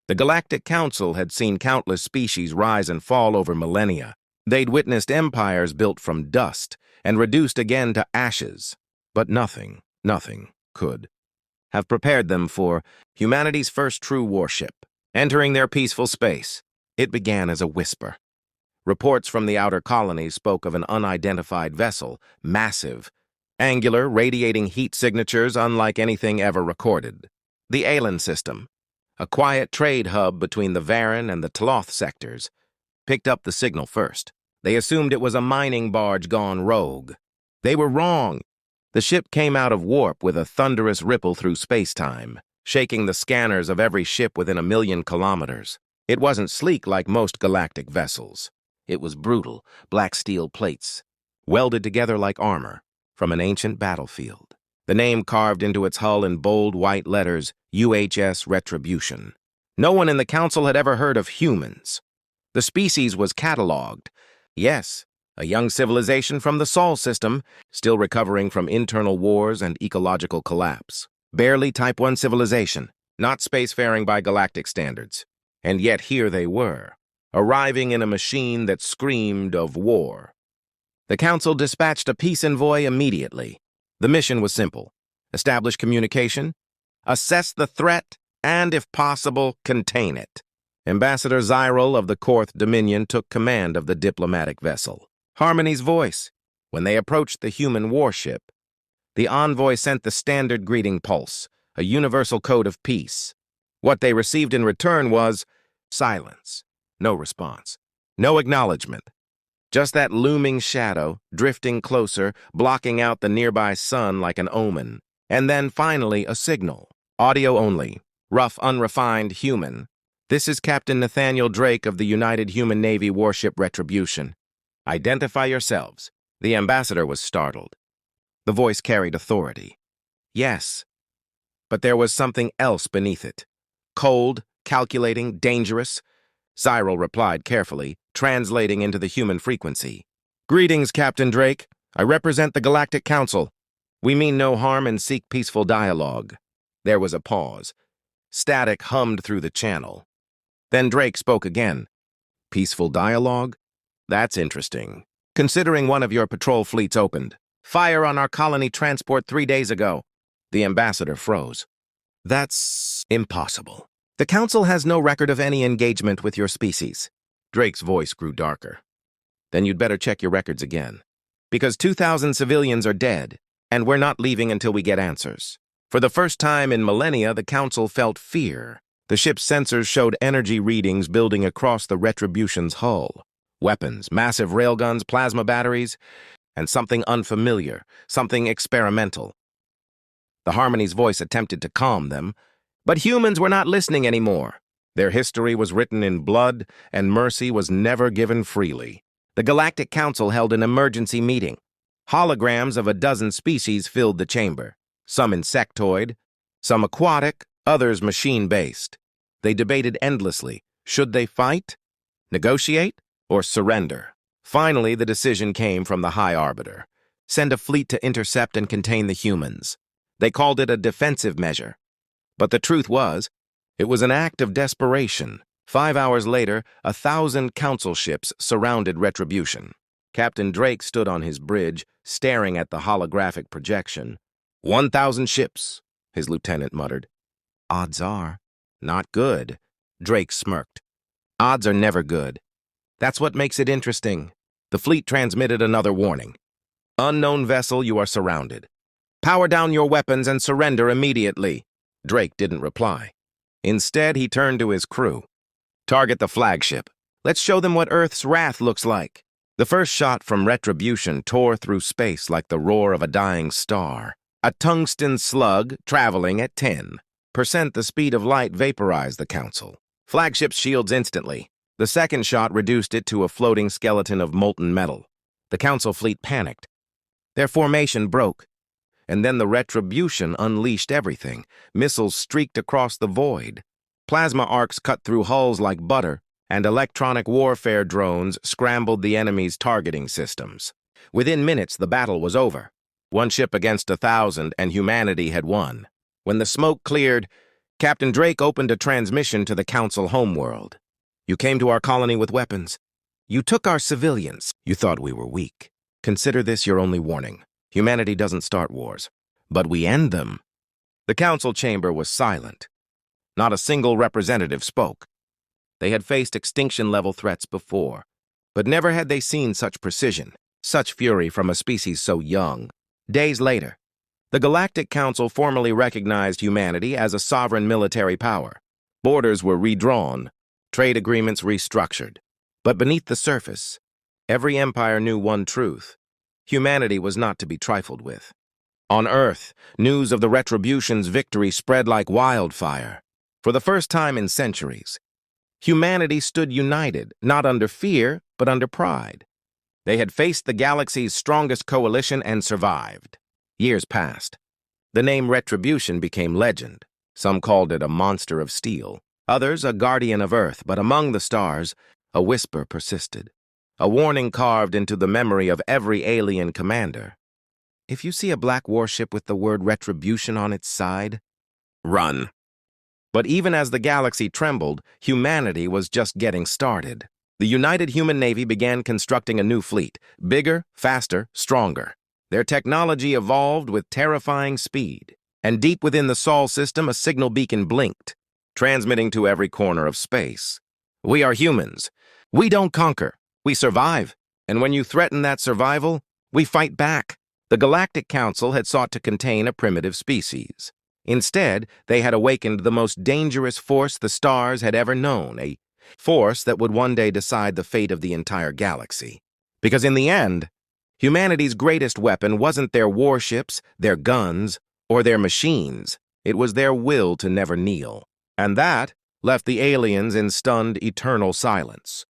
The Galactic Council had seen countless species rise and fall over millennia. They'd witnessed empires built from dust and reduced again to ashes. But nothing could have prepared them for humanity's first true warship. Entering their peaceful space, it began as a whisper. Reports from the outer colonies spoke of an unidentified vessel, massive, angular, radiating heat signatures unlike anything ever recorded. The Alan system, a quiet trade hub between the Varan and the Tloth sectors, picked up the signal first. They assumed it was a mining barge gone rogue. They were wrong. The ship came out of warp with a thunderous ripple through space-time, shaking the scanners of every ship within 1,000,000 kilometers. It wasn't sleek like most galactic vessels. It was brutal, black steel plates, welded together like armor from an ancient battlefield. The name carved into its hull in bold white letters, U.H.S. Retribution. No one in the Council had ever heard of humans. The species was catalogued. Yes, a young civilization from the Sol system, still recovering from internal wars and ecological collapse. Barely Type 1 civilization, not spacefaring by galactic standards. And yet here they were, arriving in a machine that screamed of war. The Council dispatched a peace envoy immediately. The mission was simple: establish communication, assess the threat, and, if possible, contain it. Ambassador Zyril of the Korth Dominion took command of the diplomatic vessel. Harmony's voice. When they approached the Human Warship, the envoy sent the standard greeting pulse, a universal code of peace. What they received in return was silence. No response. No acknowledgement. Just that looming shadow, drifting closer, blocking out the nearby sun like an omen. And then, finally, a signal. Audio only. Rough, unrefined, human. This is Captain Nathaniel Drake of the United Human Navy warship Retribution. Identify yourselves. The ambassador was startled. The voice carried authority. Yes, but there was something else beneath it. Cold, calculating, dangerous. Zyril replied carefully, translating into the human frequency. Greetings, Captain Drake. I represent the Galactic Council. We mean no harm and seek peaceful dialogue. There was a pause. Static hummed through the channel. Then Drake spoke again. Peaceful dialogue? That's interesting. Considering one of your patrol fleets opened fire on our colony transport 3 days ago. The ambassador froze. That's impossible. The Council has no record of any engagement with your species. Drake's voice grew darker. Then you'd better check your records again. Because 2,000 civilians are dead, and we're not leaving until we get answers. For the first time in millennia, the Council felt fear. The ship's sensors showed energy readings building across the Retribution's hull. Weapons, massive railguns, plasma batteries, and something unfamiliar, something experimental. The Harmony's voice attempted to calm them, but humans were not listening anymore. Their history was written in blood, and mercy was never given freely. The Galactic Council held an emergency meeting. Holograms of a dozen species filled the chamber, some insectoid, some aquatic, others machine-based. They debated endlessly. Should they fight, negotiate, or surrender? Finally, the decision came from the High Arbiter. Send a fleet to intercept and contain the humans. They called it a defensive measure. But the truth was, it was an act of desperation. 5 hours later, 1,000 council ships surrounded Retribution. Captain Drake stood on his bridge, staring at the holographic projection. 1,000 ships, his lieutenant muttered. Odds are not good, Drake smirked. Odds are never good. That's what makes it interesting. The fleet transmitted another warning. Unknown vessel, you are surrounded. Power down your weapons and surrender immediately. Drake didn't reply. Instead, he turned to his crew. Target the flagship. Let's show them what Earth's wrath looks like. The first shot from Retribution tore through space like the roar of a dying star. A tungsten slug traveling at 10% the speed of light vaporized the Council. Flagship's shields instantly. The second shot reduced it to a floating skeleton of molten metal. The Council fleet panicked. Their formation broke. And then the Retribution unleashed everything. Missiles streaked across the void. Plasma arcs cut through hulls like butter, and electronic warfare drones scrambled the enemy's targeting systems. Within minutes, the battle was over. One ship against 1,000, and humanity had won. When the smoke cleared, Captain Drake opened a transmission to the Council homeworld. You came to our colony with weapons. You took our civilians. You thought we were weak. Consider this your only warning. Humanity doesn't start wars, but we end them. The Council chamber was silent. Not a single representative spoke. They had faced extinction-level threats before, but never had they seen such precision, such fury from a species so young. Days later, the Galactic Council formally recognized humanity as a sovereign military power. Borders were redrawn, trade agreements restructured. But beneath the surface, every empire knew one truth. Humanity was not to be trifled with. On Earth, news of the Retribution's victory spread like wildfire. For the first time in centuries, humanity stood united, not under fear, but under pride. They had faced the galaxy's strongest coalition and survived. Years passed. The name Retribution became legend. Some called it a monster of steel, others a guardian of Earth, but among the stars, a whisper persisted, a warning carved into the memory of every alien commander. If you see a black warship with the word Retribution on its side, run. But even as the galaxy trembled, humanity was just getting started. The United Human Navy began constructing a new fleet, bigger, faster, stronger. Their technology evolved with terrifying speed, and deep within the Sol system a signal beacon blinked, transmitting to every corner of space. We are humans. We don't conquer. We survive. And when you threaten that survival, we fight back. The Galactic Council had sought to contain a primitive species. Instead, they had awakened the most dangerous force the stars had ever known, a force that would one day decide the fate of the entire galaxy. Because in the end, humanity's greatest weapon wasn't their warships, their guns, or their machines. It was their will to never kneel. And that left the aliens in stunned, eternal silence.